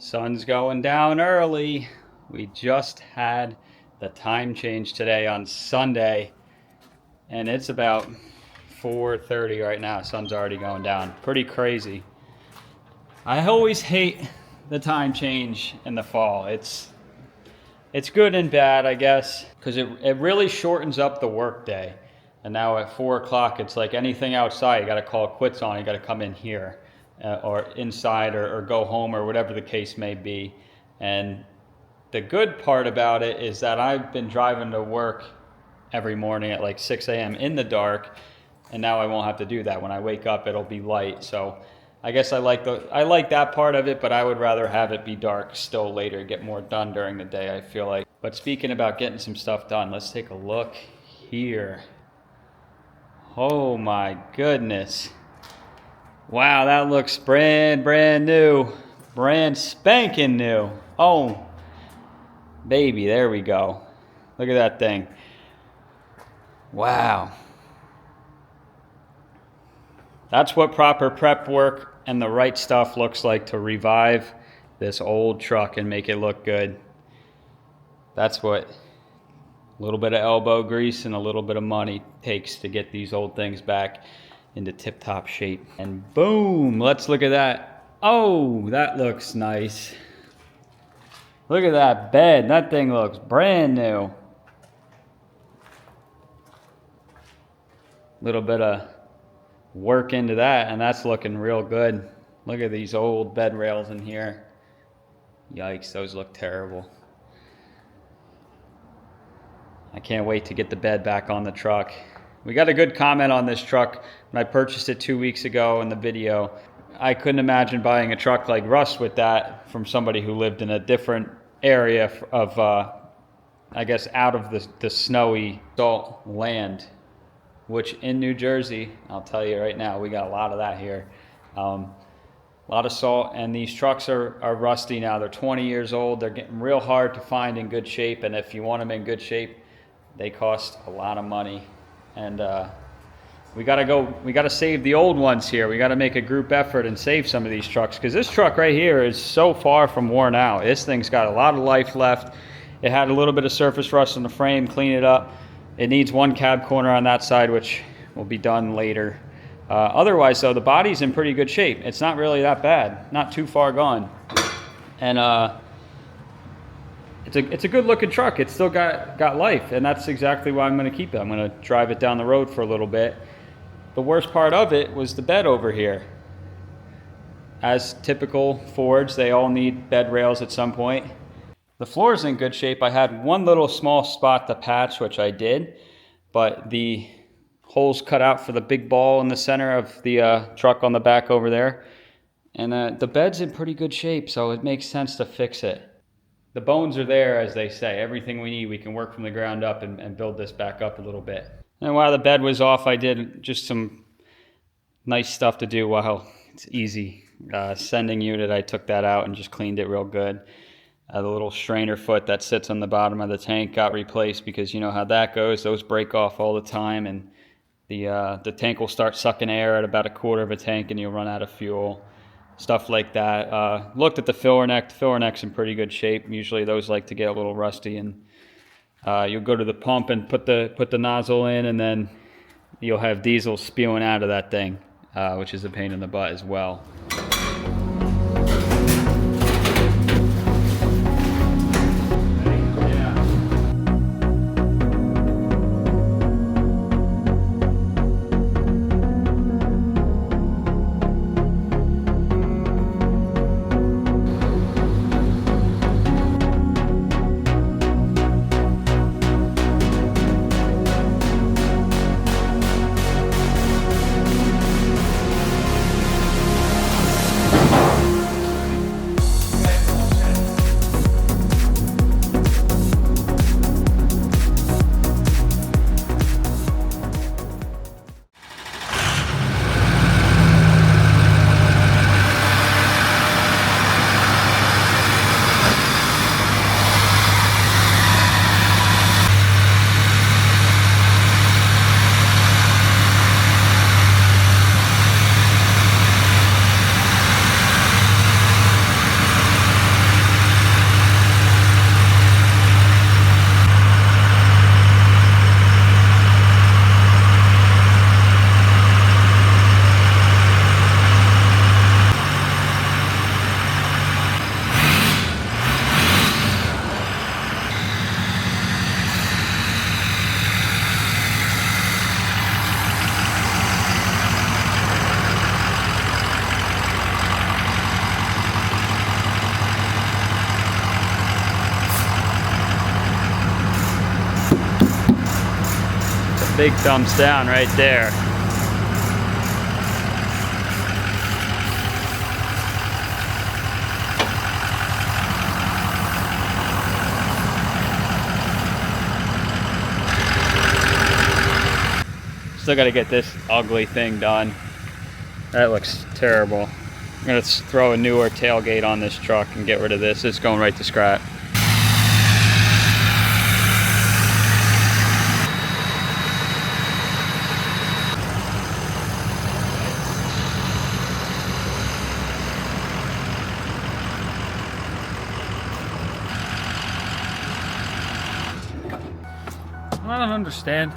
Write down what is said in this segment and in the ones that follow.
Sun's going down early. We just had the time change today on Sunday, and it's about 4:30 right now. Sun's already going down. Pretty crazy. I always hate the time change in the fall. It's good and bad, I guess, because it really shortens up the work day. And now at 4 o'clock, it's like anything outside, you got to call quits on. You got to come in here or inside or go home or whatever the case may be. And the good part about it is that I've been driving to work every morning at like 6 a.m. in the dark, and now I won't have to do that. When I wake up, it'll be light. So I guess I like that part of it, but I would rather have it be dark still later, get more done during the day, I feel like. But speaking about getting some stuff done, let's take a look here. Oh my goodness. Wow, that looks brand new. Brand spanking new. Oh, baby, there we go. Look at that thing. Wow. That's what proper prep work and the right stuff looks like to revive this old truck and make it look good. That's what a little bit of elbow grease and a little bit of money takes to get these old things back into tip-top shape. And boom, let's look at that. Oh, that looks nice. Look at that bed. That thing looks brand new. Little bit of work into that, and that's looking real good. Look at these old bed rails in here. Yikes, those look terrible. I can't wait to get the bed back on the truck. We got a good comment on this truck when I purchased it 2 weeks ago in the video. I couldn't imagine buying a truck like Russ with that from somebody who lived in a different area of, I guess, out of the snowy salt land, which in New Jersey, I'll tell you right now, we got a lot of that here. A lot of salt, and these trucks are rusty now. They're 20 years old. They're getting real hard to find in good shape, and if you want them in good shape, they cost a lot of money. And we gotta save the old ones here. We gotta make a group effort and save some of these trucks, because this truck right here is so far from worn out. This thing's got a lot of life left. It had a little bit of surface rust in the frame. Clean it up. It needs one cab corner on that side, which will be done later. Otherwise, though, the body's in pretty good shape. It's not really that bad. Not too far gone. And it's a good looking truck. It's still got life, and that's exactly why I'm going to keep it. I'm going to drive it down the road for a little bit. The worst part of it was the bed over here. As typical Fords, they all need bed rails at some point. The floor's in good shape. I had one little small spot to patch, which I did, but the holes cut out for the big ball in the center of the truck on the back over there. And the bed's in pretty good shape, so it makes sense to fix it. The bones are there, as they say. Everything we need, we can work from the ground up and build this back up a little bit. And while the bed was off, I did just some nice stuff to do while it's easy. Sending unit, I took that out and just cleaned it real good. The little strainer foot that sits on the bottom of the tank got replaced, because you know how that goes. Those break off all the time, and the tank will start sucking air at about a quarter of a tank, and you'll run out of fuel. Stuff like that. Looked at the filler neck. The filler neck's in pretty good shape. Usually those like to get a little rusty, and you'll go to the pump and put the nozzle in, and then you'll have diesel spewing out of that thing, which is a pain in the butt as well. Big thumbs down right there. Still got to get this ugly thing done. That looks terrible. I'm gonna throw a newer tailgate on this truck and get rid of this. It's going right to scrap. I don't understand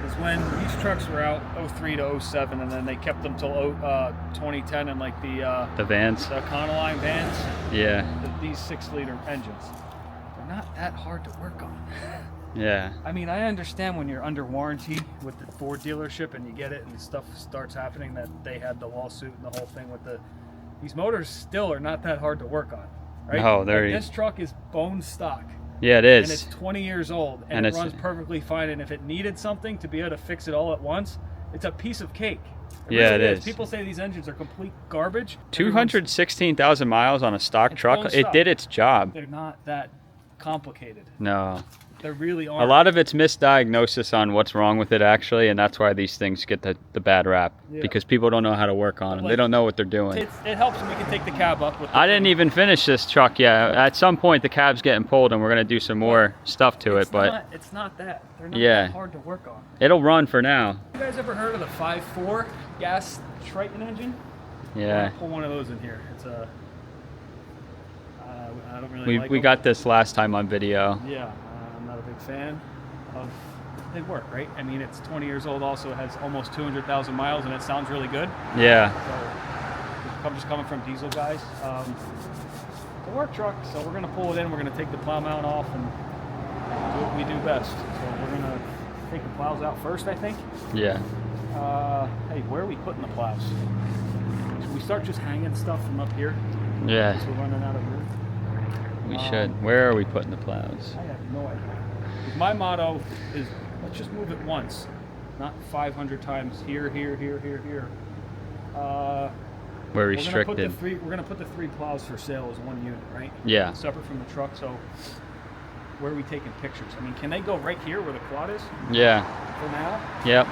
is when these trucks were out 03 to 07 and then they kept them till 2010 and like the vans, the Econoline vans, these 6-liter engines, they're not that hard to work on. Yeah. I mean, I understand when you're under warranty with the Ford dealership and you get it and stuff starts happening that they had the lawsuit and the whole thing with these motors still are not that hard to work on, right? No, like this truck is bone stock. Yeah, it is. And it's 20 years old, and it runs perfectly fine. And if it needed something to be able to fix it all at once, it's a piece of cake. It is. People say these engines are complete garbage. 216,000 miles on a stock truck. It did its job. They're not that complicated. No. They really aren't. A lot of it's misdiagnosis on what's wrong with it, actually, and that's why these things get the bad rap. Yeah. Because people don't know how to work on them. They don't know what they're doing. It helps when we can take the cab up. I didn't even finish this truck yet. At some point, the cab's getting pulled, and we're going to do some more stuff to it. But it's not that. They're not that hard to work on. It'll run for now. You guys ever heard of the 5.4 gas Triton engine? Yeah. Pull one of those in here. It's a... I don't really like we got this last time on video. Yeah. I'm not a big fan of, they work, right? I mean, it's 20 years old also, it has almost 200,000 miles and it sounds really good. Yeah. So, I'm just coming from diesel guys. It's a work truck, so we're gonna pull it in, we're gonna take the plow mount off and do what we do best. So we're gonna take the plows out first, I think. Yeah. Hey, where are we putting the plows? Should we start just hanging stuff from up here? Yeah. So we're running out of room. We should. Where are we putting the plows? I have no idea. My motto is, let's just move it once, not 500 times here, here, here, here, here. We're restricted. We're going to put the 3 plows for sale as one unit, right? Yeah. Separate from the truck, so where are we taking pictures? I mean, can they go right here where the quad is? Yeah. For now? Yep.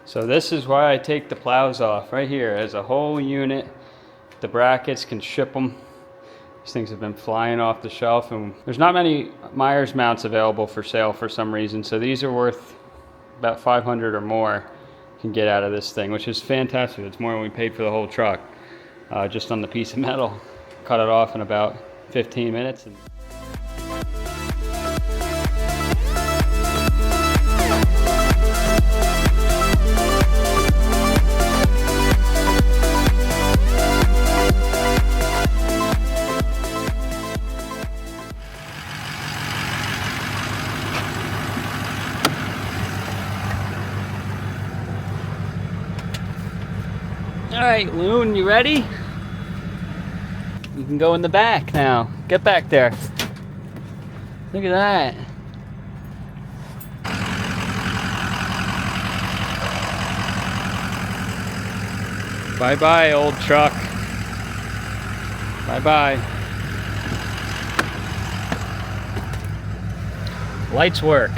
So this is why I take the plows off right here as a whole unit. the brackets, can ship them. These things have been flying off the shelf, and there's not many Myers mounts available for sale for some reason, so these are worth about 500 or more you can get out of this thing, which is fantastic. It's more than we paid for the whole truck, just on the piece of metal. Cut it off in about 15 minutes. And all right, Loon, you ready? You can go in the back now. Get back there. Look at that. Bye-bye, old truck. Bye-bye. Lights work.